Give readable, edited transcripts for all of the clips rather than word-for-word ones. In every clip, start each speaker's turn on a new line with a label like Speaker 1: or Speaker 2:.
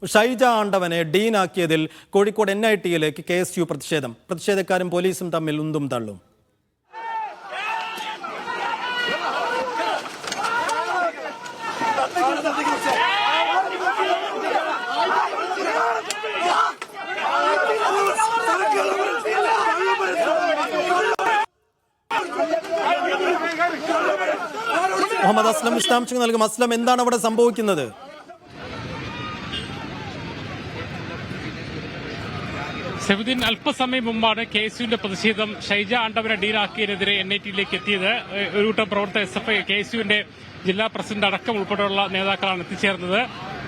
Speaker 1: Shaija ആണ്ടവനെ ഡീനാക്കിയതിൽ Kozhikode NITയിലേക്ക് KSU പ്രതിഷേധം. പ്രതിഷേധക്കാരും പോലീസും തമ്മിൽ ഉന്തും തള്ളും. മുഹമ്മദ് അസ്ലം വിശദാംശങ്ങൾ നൽകും. അസ്ലം, എന്താണ് അവിടെ സംഭവിക്കുന്നത്?
Speaker 2: സെബുദ്ദീൻ, അല്പസമയം മുമ്പാണ് KSUവിന്റെ പ്രതിഷേധം ഷൈജ ആണ്ടവനെ ഡീനാക്കിയതിനെതിരെ NITയിലേക്ക് എത്തിയത്. ഒരു കൂട്ടം പ്രവർത്തക SFI KSUവിന്റെ ജില്ലാ പ്രസിഡന്റ് അടക്കം ഉൾപ്പെടെയുള്ള നേതാക്കളാണ് എത്തിച്ചേർന്നത്.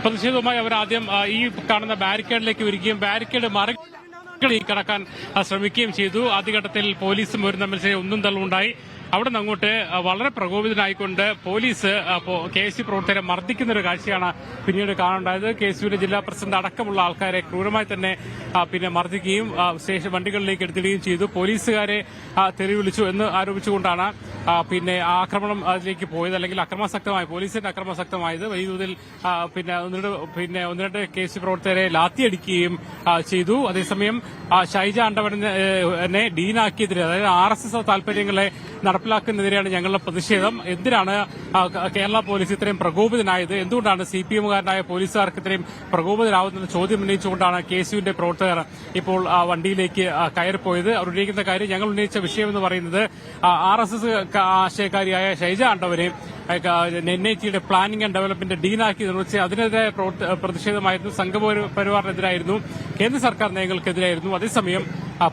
Speaker 2: പ്രതിഷേധവുമായി അവർ ആദ്യം ഈ കാണുന്ന ബാരിക്കേഡിലേക്ക് വരികയും ബാരിക്കേഡ് കടക്കാൻ ശ്രമിക്കുകയും ചെയ്തു. ആദ്യഘട്ടത്തിൽ പോലീസും ഒരു തമ്മിൽ ഒന്നും തള്ളുണ്ടായി. അവിടെ നിന്ന് അങ്ങോട്ട് വളരെ പ്രകോപിതനായിക്കൊണ്ട് പോലീസ് KSU പ്രവർത്തകരെ മർദ്ദിക്കുന്ന ഒരു കാഴ്ചയാണ് പിന്നീട് കാണുണ്ടായത്. KSUവിന്റെ ജില്ലാ പ്രസിഡന്റ് അടക്കമുള്ള ആൾക്കാരെ ക്രൂരമായി തന്നെ മർദ്ദിക്കുകയും സ്റ്റേഷൻ വണ്ടികളിലേക്ക് എടുത്തിടുകയും ചെയ്തു. പോലീസുകാരെ തെറി വിളിച്ചു എന്ന് ആരോപിച്ചുകൊണ്ടാണ് ആക്രമണം അതിലേക്ക് പോയത്, അല്ലെങ്കിൽ പോലീസിന്റെ അക്രമാസക്തമായത്. വലിയ തോതിൽ ഒന്ന് രണ്ട് KSU പ്രവർത്തകരെ ലാത്തിയടിക്കുകയും ചെയ്തു. അതേസമയം ഷൈജ ആണ്ടവനെ ഡീനാക്കിയതിന്, അതായത് RSS താൽപര്യങ്ങളെ നടപ്പിലാക്കുന്നതിനെതിരെയാണ് ഞങ്ങളുടെ പ്രതിഷേധം. എന്തിനാണ് കേരള പോലീസ് ഇത്രയും പ്രകോപിതനായത്? എന്തുകൊണ്ടാണ് CPMകാരനായ പോലീസുകാർക്ക് ഇത്രയും പ്രകോപിതരാകുന്നത് ചോദ്യം ഉന്നയിച്ചുകൊണ്ടാണ് KSUവിന്റെ പ്രവർത്തകർ ഇപ്പോൾ വണ്ടിയിലേക്ക് കയറിപ്പോയത്. അവർ ഉന്നയിക്കുന്ന കാര്യം, ഞങ്ങൾ ഉന്നയിച്ച വിഷയമെന്ന് പറയുന്നത് RSS ആശയക്കാരിയായ ഷൈജ ആണ്ടവനെ NITയുടെ പ്ലാനിംഗ് ആൻഡ് ഡെവലപ്മെന്റ് ഡീനാക്കി നിർമ്മിച്ച് അതിനെതിരെ പ്രതിഷേധമായിരുന്നു. സംഘപരിവാറിനെതിരായിരുന്നു, കേന്ദ്ര സർക്കാർ നയങ്ങൾക്കെതിരായിരുന്നു. അതേസമയം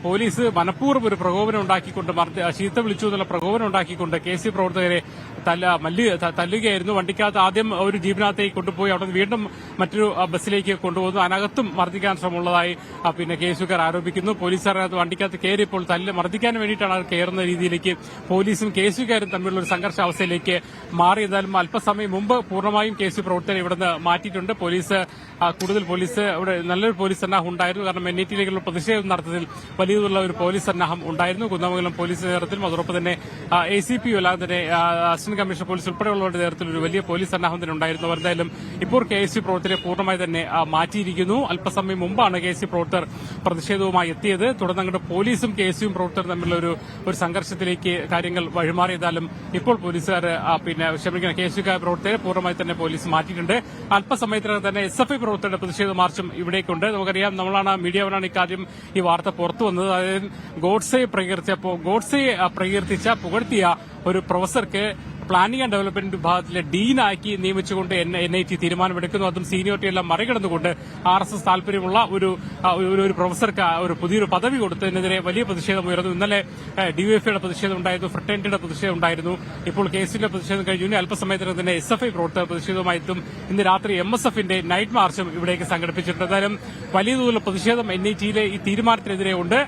Speaker 2: പോലീസ് മനഃപൂർവ്വം ഒരു പ്രകോപനം ഉണ്ടാക്കിക്കൊണ്ട്, ചീത്ത വിളിച്ചു എന്നുള്ള പ്രകോപനം ഉണ്ടാക്കിക്കൊണ്ട് KSU പ്രവർത്തകരെ തല്ലുകയായിരുന്നു. വണ്ടിക്കകത്ത് ആദ്യം ഒരു ജീപ്പിനകത്തേക്ക് കൊണ്ടുപോയി അവിടെ വീണ്ടും മറ്റൊരു ബസ്സിലേക്ക് കൊണ്ടുപോകുന്നു. അതിനകത്തും മർദ്ദിക്കാൻ ശ്രമമുള്ളതായി KSUക്കാർ ആരോപിക്കുന്നു. പോലീസുകാരനകത്ത് വണ്ടിക്കകത്ത് കയറിയപ്പോൾ മർദ്ദിക്കാൻ വേണ്ടിയിട്ടാണ് അവർ കയറുന്ന രീതിയിലേക്ക് പോലീസും KSUക്കാരും തമ്മിലുള്ള ഒരു സംഘർഷാവസ്ഥയിലേക്ക് മാറി. എന്നാലും അല്പസമയം മുമ്പ് പൂർണ്ണമായും KSU പ്രവർത്തകരെ ഇവിടുന്ന് മാറ്റിയിട്ടുണ്ട്. കൂടുതൽ പോലീസ് ഇവിടെ നല്ലൊരു പോലീസ് സന്നാഹം ഉണ്ടായിരുന്നു. കാരണം NITയിലേക്കുള്ള പ്രതിഷേധം നടത്തത്തിൽ വലിയതുള്ള ഒരു പോലീസ് സന്നാഹം ഉണ്ടായിരുന്നു. കുന്നമംഗലം പോലീസ് നേതൃത്വത്തിലും അതോടൊപ്പം തന്നെ ACP അല്ലാതെ തന്നെ അസിസ്റ്റന്റ് കമ്മീഷണർ പോലീസ് ഉൾപ്പെടെയുള്ളവരുടെ നേതൃത്വത്തിൽ ഒരു വലിയ പോലീസ് സന്നാഹം തന്നെ ഉണ്ടായിരുന്നു. എന്തായാലും ഇപ്പോൾ KSU പ്രവർത്തകരെ പൂർണ്ണമായി തന്നെ മാറ്റിയിരിക്കുന്നു. അല്പസമയം മുമ്പാണ് KSU പ്രവർത്തകർ പ്രതിഷേധവുമായി എത്തിയത്. തുടർന്ന് അങ്ങോട്ട് പോലീസും KSUവും പ്രവർത്തകരും തമ്മിലുള്ള ഒരു സംഘർഷത്തിലേക്ക് കാര്യങ്ങൾ വഴിമാറിയതാലും ഇപ്പോൾ പോലീസുകാർ KSUക്കാർ പ്രവർത്തകരെ പൂർണ്ണമായി തന്നെ പോലീസ് മാറ്റിയിട്ടുണ്ട്. അല്പസമയത്തിനകം തന്നെ SFI പ്രവർത്തകരുടെ പ്രതിഷേധ മാർച്ചും ഇവിടേക്കുണ്ട്. നമുക്കറിയാം, മീഡിയ വനാണ് ഇക്കാര്യം ഈ വാർത്ത പുറത്തു വന്നത്. അതായത് ഗോഡ്സെയെ പ്രകീർത്തിച്ച പുകഴ്ത്തിയ ഒരു പ്രൊഫസർക്ക് പ്ലാനിംഗ് ആൻഡ് ഡെവലപ്മെന്റ് വിഭാഗത്തിലെ ഡീനാക്കി നിയമിച്ചുകൊണ്ട് NIT തീരുമാനമെടുക്കുന്നു. അതും സീനിയോറിറ്റി എല്ലാം മറികടന്നുകൊണ്ട് RSS താല്പര്യമുള്ള ഒരു പ്രൊഫസർക്ക് ഒരു പുതിയൊരു പദവി കൊടുത്തതിനെതിരെ വലിയ പ്രതിഷേധം ഉയർന്നു. ഇന്നലെ DYFIയുടെ പ്രതിഷേധം ഉണ്ടായിരുന്നു, ഫ്രട്ടേണിറ്റിയുടെ പ്രതിഷേധം ഉണ്ടായിരുന്നു. ഇപ്പോൾ KSUവിന്റെ പ്രതിഷേധം കഴിഞ്ഞു. അല്പസമയത്തിനകം തന്നെ SFI പ്രവർത്തകർ പ്രതിഷേധവുമായി എത്തും. ഇന്ന് രാത്രി MSFന്റെ നൈറ്റ് മാർച്ചും ഇവിടേക്ക് സംഘടിപ്പിച്ചിട്ടുണ്ട്. എന്തായാലും വലിയ തോതിലുള്ള പ്രതിഷേധം NITയിലെ ഈ തീരുമാനത്തിനെതിരെ ഉണ്ട്.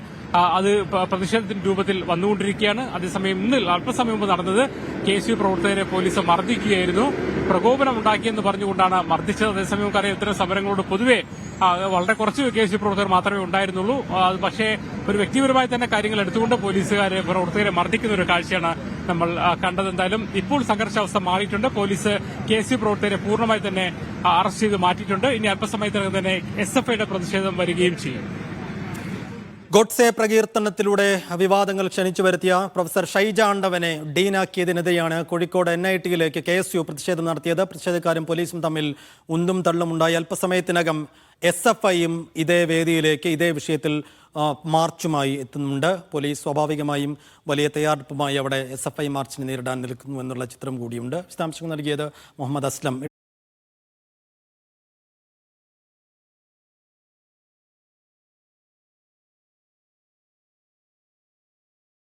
Speaker 2: അത് പ്രതിഷേധത്തിന്റെ രൂപത്തിൽ വന്നുകൊണ്ടിരിക്കുകയാണ്. അതേസമയം അല്പസമയം മുമ്പ് നടന്നത് KSU പ്രവർത്തകരെ പോലീസ് മർദ്ദിക്കുകയായിരുന്നു. പ്രകോപനം ഉണ്ടാക്കിയെന്ന് പറഞ്ഞുകൊണ്ടാണ് മർദ്ദിച്ചത്. അതേസമയം നമുക്കറിയാം, ഇത്തരം സമരങ്ങളോട് പൊതുവെ വളരെ കുറച്ച് KSU പ്രവർത്തകർ മാത്രമേ ഉണ്ടായിരുന്നുള്ളൂ. പക്ഷേ ഒരു വ്യക്തിപരമായി തന്നെ കാര്യങ്ങൾ എടുത്തുകൊണ്ട് പ്രവർത്തകരെ മർദ്ദിക്കുന്ന ഒരു കാഴ്ചയാണ് നമ്മൾ കണ്ടത്. എന്തായാലും ഇപ്പോൾ സംഘർഷാവസ്ഥ മാറിയിട്ടുണ്ട്. പോലീസ് KSU പ്രവർത്തകരെ പൂർണ്ണമായി തന്നെ അറസ്റ്റ് ചെയ്ത് മാറ്റിയിട്ടുണ്ട്. ഇനി അല്പസമയത്തിനകം തന്നെ SFIയുടെ പ്രതിഷേധം വരികയും ചെയ്യും.
Speaker 1: ഗോഡ്സെ പ്രകീർത്തനത്തിലൂടെ വിവാദങ്ങൾ ക്ഷണിച്ചു വരുത്തിയ പ്രൊഫസർ ഷൈജ ആണ്ടവനെ ഡീനാക്കിയതിനെതിരെയാണ് കോഴിക്കോട് NITയിലേക്ക് KSU പ്രതിഷേധം നടത്തിയത്. പ്രതിഷേധക്കാരും പോലീസും തമ്മിൽ ഉന്തും തള്ളുമുണ്ടായി. അല്പസമയത്തിനകം SFIയും ഇതേ വേദിയിലേക്ക് ഇതേ വിഷയത്തിൽ മാർച്ചുമായി എത്തുന്നുണ്ട്. പോലീസ് സ്വാഭാവികമായും വലിയ തയ്യാറെടുപ്പുമായി അവിടെ SFI മാർച്ചിനെ നേരിടാൻ നിൽക്കുന്നു എന്നുള്ള ചിത്രം കൂടിയുണ്ട്. വിശദാംശങ്ങൾ നൽകിയത് മുഹമ്മദ് അസ്ലം.